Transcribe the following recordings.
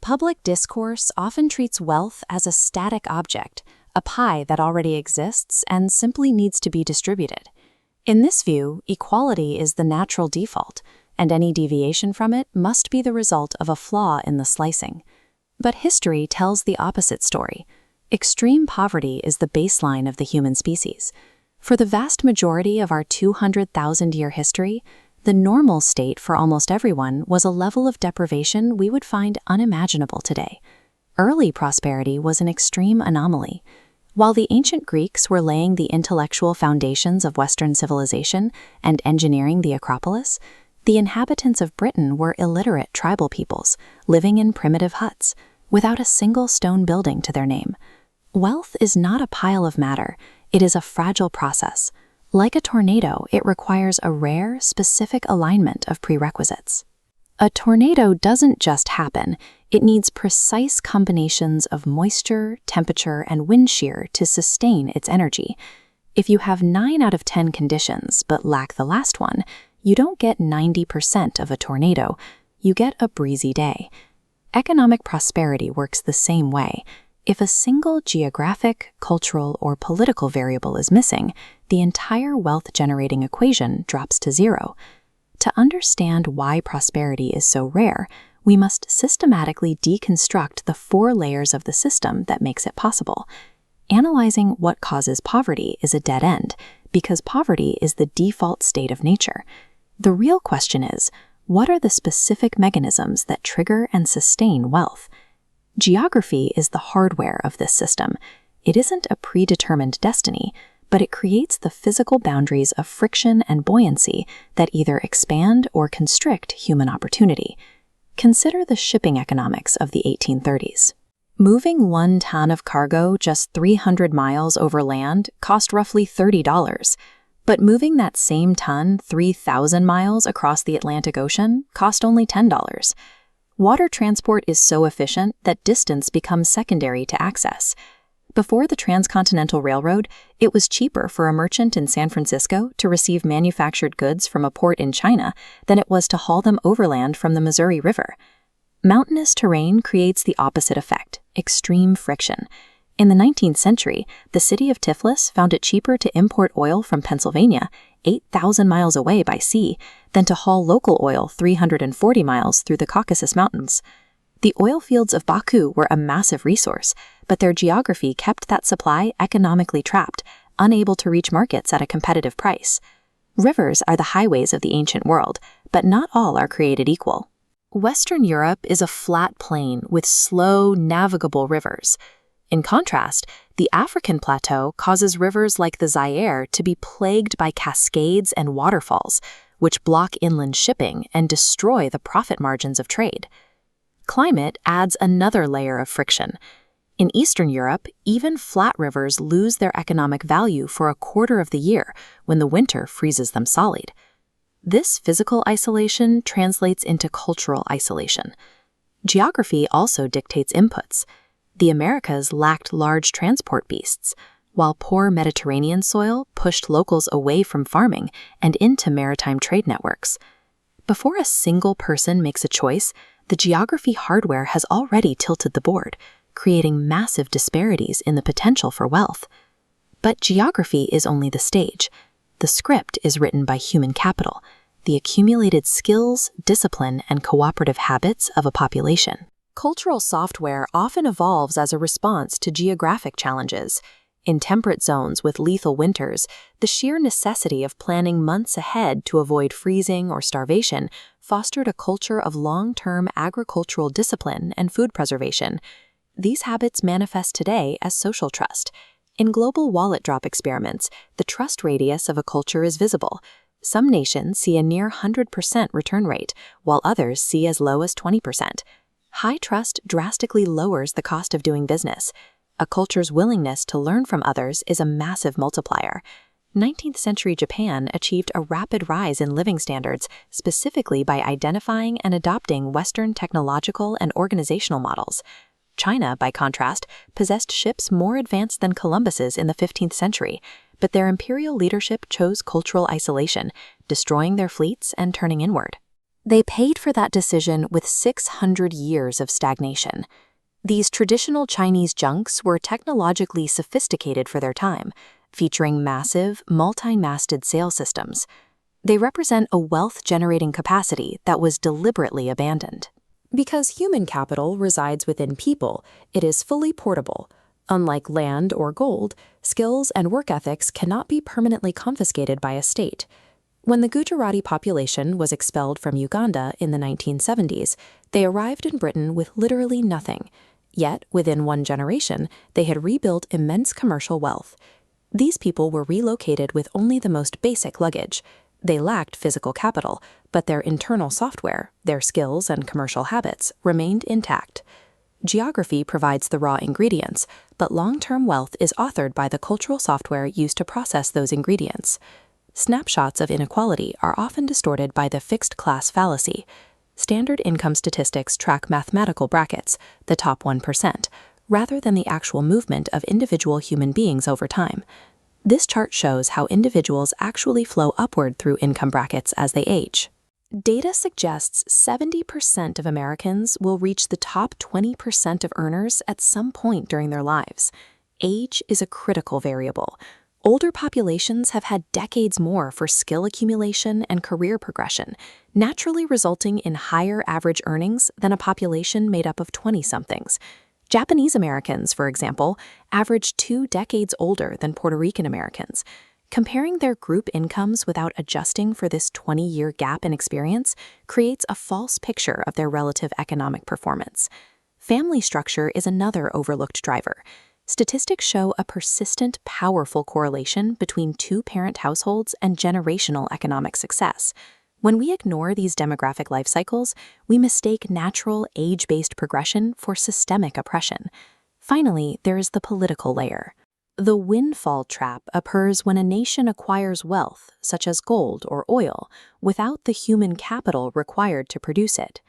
Public discourse often treats wealth as a static object, a pie that already exists and simply needs to be distributed. In this view, equality is the natural default, and any deviation from it must be the result of a flaw in the slicing. But history tells the opposite story. Extreme poverty is the baseline of the human species. For the vast majority of our 200,000-year history, the normal state for almost everyone was a level of deprivation we would find unimaginable today. Early prosperity was an extreme anomaly. While the ancient Greeks were laying the intellectual foundations of Western civilization and engineering the Acropolis, the inhabitants of Britain were illiterate tribal peoples, living in primitive huts, without a single stone building to their name. Wealth is not a pile of matter, it is a fragile process. Like a tornado, it requires a rare, specific alignment of prerequisites. A tornado doesn't just happen, it needs precise combinations of moisture, temperature, and wind shear to sustain its energy. If you have 9 out of 10 conditions but lack the last one, you don't get 90% of a tornado, you get a breezy day. Economic prosperity works the same way. If a single geographic, cultural, or political variable is missing, the entire wealth-generating equation drops to zero. To understand why prosperity is so rare, we must systematically deconstruct the 4 layers of the system that makes it possible. Analyzing what causes poverty is a dead end, because poverty is the default state of nature. The real question is, what are the specific mechanisms that trigger and sustain wealth? Geography is the hardware of this system. It isn't a predetermined destiny, but it creates the physical boundaries of friction and buoyancy that either expand or constrict human opportunity. Consider the shipping economics of the 1830s. Moving 1 ton of cargo just 300 miles over land cost roughly $30, but moving that same ton 3,000 miles across the Atlantic Ocean cost only $10. Water transport is so efficient that distance becomes secondary to access. Before the Transcontinental Railroad, it was cheaper for a merchant in San Francisco to receive manufactured goods from a port in China than it was to haul them overland from the Missouri River. Mountainous terrain creates the opposite effect, extreme friction. In the 19th century, the city of Tiflis found it cheaper to import oil from Pennsylvania, 8,000 miles away by sea, than to haul local oil 340 miles through the Caucasus Mountains. The oil fields of Baku were a massive resource, but their geography kept that supply economically trapped, unable to reach markets at a competitive price. Rivers are the highways of the ancient world, but not all are created equal. Western Europe is a flat plain with slow, navigable rivers. In contrast, the African plateau causes rivers like the Zaire to be plagued by cascades and waterfalls, which block inland shipping and destroy the profit margins of trade. Climate adds another layer of friction. In Eastern Europe, even flat rivers lose their economic value for a quarter of the year when the winter freezes them solid. This physical isolation translates into cultural isolation. Geography also dictates inputs. The Americas lacked large transport beasts, while poor Mediterranean soil pushed locals away from farming and into maritime trade networks. Before a single person makes a choice, the geography hardware has already tilted the board, creating massive disparities in the potential for wealth. But geography is only the stage. The script is written by human capital, the accumulated skills, discipline, and cooperative habits of a population. Cultural software often evolves as a response to geographic challenges. In temperate zones with lethal winters, the sheer necessity of planning months ahead to avoid freezing or starvation fostered a culture of long-term agricultural discipline and food preservation. These habits manifest today as social trust. In global wallet drop experiments, the trust radius of a culture is visible. Some nations see a near 100% return rate, while others see as low as 20%. High trust drastically lowers the cost of doing business. A culture's willingness to learn from others is a massive multiplier. 19th century Japan achieved a rapid rise in living standards, specifically by identifying and adopting Western technological and organizational models. China, by contrast, possessed ships more advanced than Columbus's in the 15th century, but their imperial leadership chose cultural isolation, destroying their fleets and turning inward. They paid for that decision with 600 years of stagnation. These traditional Chinese junks were technologically sophisticated for their time, featuring massive, multi-masted sail systems. They represent a wealth-generating capacity that was deliberately abandoned. Because human capital resides within people, it is fully portable. Unlike land or gold, skills and work ethics cannot be permanently confiscated by a state. When the Gujarati population was expelled from Uganda in the 1970s, they arrived in Britain with literally nothing. Yet, within one generation, they had rebuilt immense commercial wealth. These people were relocated with only the most basic luggage. They lacked physical capital, but their internal software, their skills and commercial habits, remained intact. Geography provides the raw ingredients, but long-term wealth is authored by the cultural software used to process those ingredients. Snapshots of inequality are often distorted by the fixed-class fallacy. Standard income statistics track mathematical brackets, the top 1%, rather than the actual movement of individual human beings over time. This chart shows how individuals actually flow upward through income brackets as they age. Data suggests 70% of Americans will reach the top 20% of earners at some point during their lives. Age is a critical variable. Older populations have had decades more for skill accumulation and career progression, naturally resulting in higher average earnings than a population made up of 20-somethings. Japanese Americans, for example, average 2 decades older than Puerto Rican Americans. Comparing their group incomes without adjusting for this 20-year gap in experience creates a false picture of their relative economic performance. Family structure is another overlooked driver. Statistics show a persistent, powerful correlation between two-parent households and generational economic success. When we ignore these demographic life cycles, we mistake natural, age-based progression for systemic oppression. Finally, there is the political layer. The windfall trap occurs when a nation acquires wealth, such as gold or oil, without the human capital required to produce it.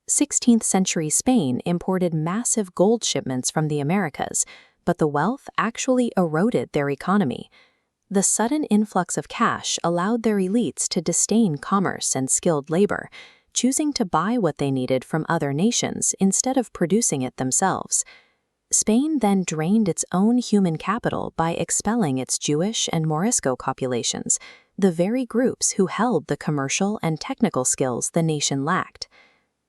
16th century Spain imported massive gold shipments from the Americas, but the wealth actually eroded their economy. The sudden influx of cash allowed their elites to disdain commerce and skilled labor, choosing to buy what they needed from other nations instead of producing it themselves. Spain then drained its own human capital by expelling its Jewish and Morisco populations, the very groups who held the commercial and technical skills the nation lacked.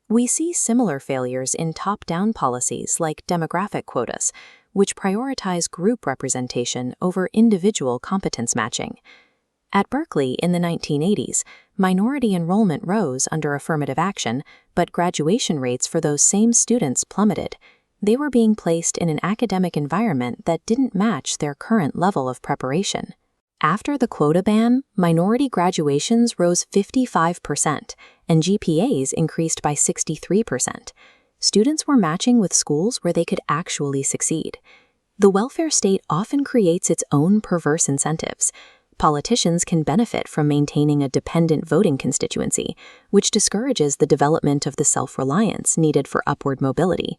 We see similar failures in top-down policies like demographic quotas, which prioritize group representation over individual competence matching. At Berkeley in the 1980s, minority enrollment rose under affirmative action, but graduation rates for those same students plummeted. They were being placed in an academic environment that didn't match their current level of preparation. After the quota ban, minority graduations rose 55%, and GPAs increased by 63%. Students were matching with schools where they could actually succeed. The welfare state often creates its own perverse incentives. Politicians can benefit from maintaining a dependent voting constituency, which discourages the development of the self-reliance needed for upward mobility.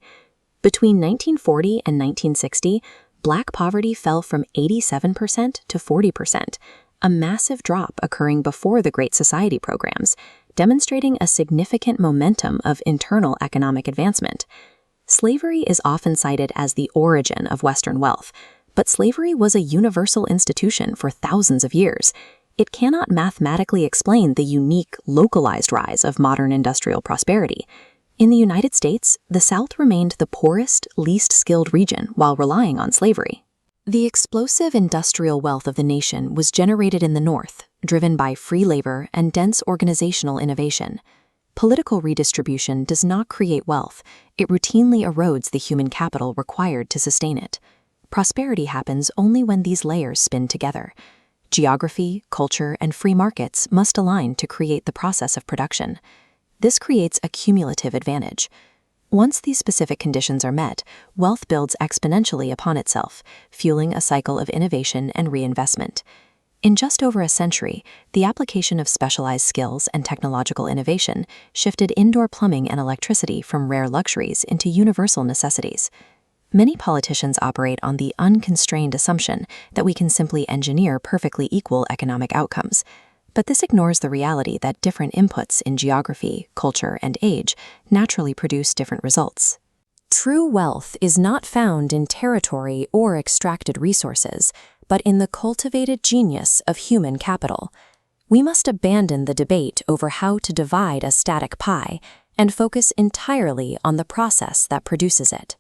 Between 1940 and 1960, Black poverty fell from 87% to 40%, a massive drop occurring before the Great Society programs, demonstrating a significant momentum of internal economic advancement. Slavery is often cited as the origin of Western wealth, but slavery was a universal institution for thousands of years. It cannot mathematically explain the unique, localized rise of modern industrial prosperity. In the United States, the South remained the poorest, least skilled region while relying on slavery. The explosive industrial wealth of the nation was generated in the North, driven by free labor and dense organizational innovation. Political redistribution does not create wealth, it routinely erodes the human capital required to sustain it. Prosperity happens only when these layers spin together. Geography, culture, and free markets must align to create the process of production. This creates a cumulative advantage. Once these specific conditions are met, wealth builds exponentially upon itself, fueling a cycle of innovation and reinvestment. In just over a century, the application of specialized skills and technological innovation shifted indoor plumbing and electricity from rare luxuries into universal necessities. Many politicians operate on the unconstrained assumption that we can simply engineer perfectly equal economic outcomes. But this ignores the reality that different inputs in geography, culture, and age naturally produce different results. True wealth is not found in territory or extracted resources, but in the cultivated genius of human capital. We must abandon the debate over how to divide a static pie and focus entirely on the process that produces it.